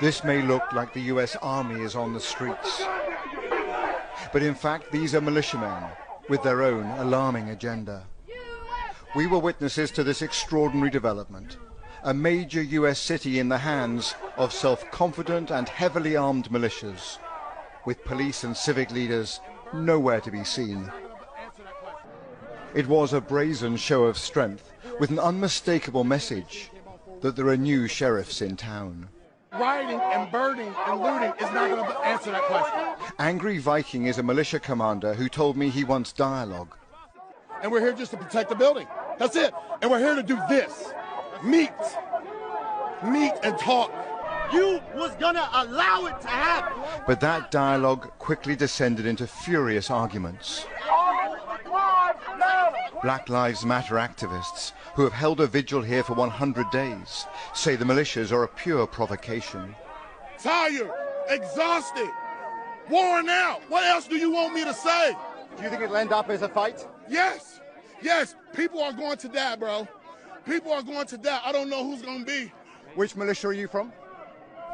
This may look like the US Army is on the streets, but in fact these are militiamen with their own alarming agenda. We were witnesses to this extraordinary development, a major US city in the hands of self-confident and heavily armed militias, with police and civic leaders nowhere to be seen. It was a brazen show of strength with an unmistakable message that there are new sheriffs in town. Rioting and burning and looting is not going to answer that question. Angry Viking is a militia commander who told me he wants dialogue. And we're here just to protect the building. That's it. And we're here to do this. Meet and talk. You was gonna allow it to happen. But that dialogue quickly descended into furious arguments. Black Lives Matter activists, who have held a vigil here for 100 days, say the militias are a pure provocation. Tired, exhausted, worn out. What else do you want me to say? Do you think it'll end up as a fight? Yes. Yes. People are going to die, bro. People are going to die. I don't know who's going to be. Which militia are you from?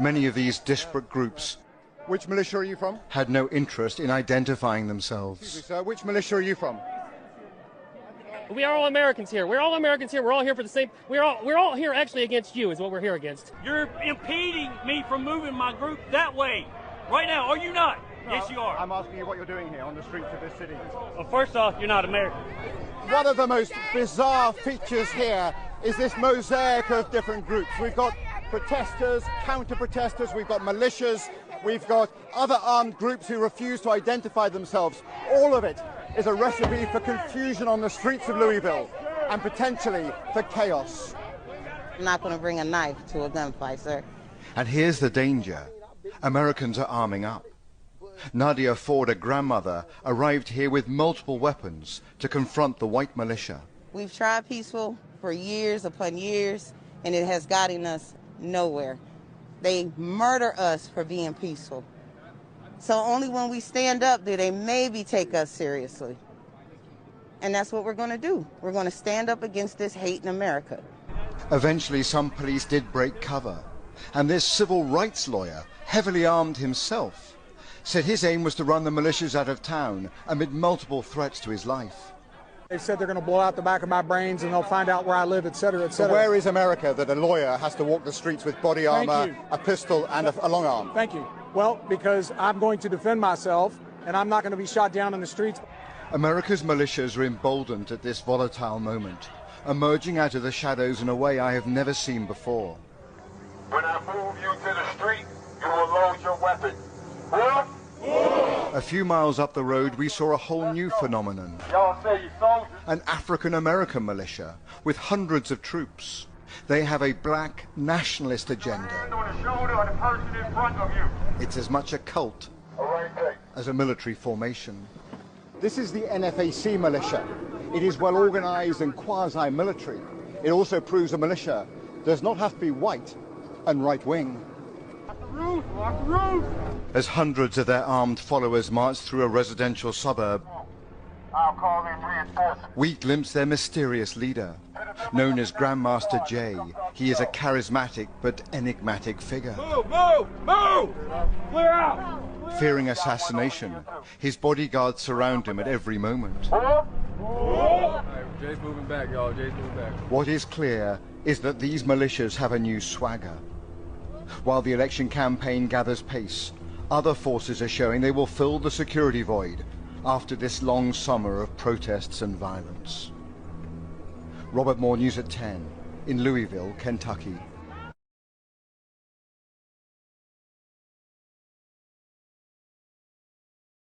Many of these disparate groups Which militia are you from? had no interest in identifying themselves. Excuse me, sir. Which militia are you from? We are all Americans here. We're all Americans here. We're all here for the same. We're all here actually against you is what we're here against. You're impeding me from moving my group that way right now, are you not? No, yes, you are. I'm asking you what you're doing here on the streets of this city. Well, first off, you're not American. One of the most bizarre features here is this mosaic of different groups. We've got protesters, counter-protesters, we've got militias, we've got other armed groups who refuse to identify themselves. All of it is a recipe for confusion on the streets of Louisville and potentially for chaos. I'm not going to bring a knife to a gunfight, sir. And here's the danger. Americans are arming up. Nadia Ford, a grandmother, arrived here with multiple weapons to confront the white militia. We've tried peaceful for years upon years, and it has gotten us nowhere. They murder us for being peaceful. So only when we stand up do they maybe take us seriously. And that's what we're going to do. We're going to stand up against this hate in America. Eventually, some police did break cover, and this civil rights lawyer, heavily armed himself, said his aim was to run the militias out of town amid multiple threats to his life. They said they're going to blow out the back of my brains and they'll find out where I live, etc., etc. So where is America that a lawyer has to walk the streets with body armor, a pistol, and a long arm? Thank you. Well, because I'm going to defend myself, and I'm not going to be shot down in the streets. America's militias are emboldened at this volatile moment, emerging out of the shadows in a way I have never seen before. When I move you to the street, you will load your weapon. A few miles up the road, we saw a whole new phenomenon. Y'all say you soldiers? An African-American militia with hundreds of troops. They have a black nationalist agenda. On the shoulder of the person in front of you. It's as much a cult as a military formation. This is the NFAC militia. It is well organized and quasi-military. It also proves a militia does not have to be white and right-wing. Lock the roof! As hundreds of their armed followers march through a residential suburb, I'll call in reinforcements. we glimpse their mysterious leader. Known as Grandmaster Jay, he is a charismatic but enigmatic figure. Move! Clear out! Fearing assassination, his bodyguards surround him at every moment. Jay's moving back, y'all. Jay's moving back. What is clear is that these militias have a new swagger. While the election campaign gathers pace, other forces are showing they will fill the security void after this long summer of protests and violence. Robert Moore, News at 10, in Louisville, Kentucky.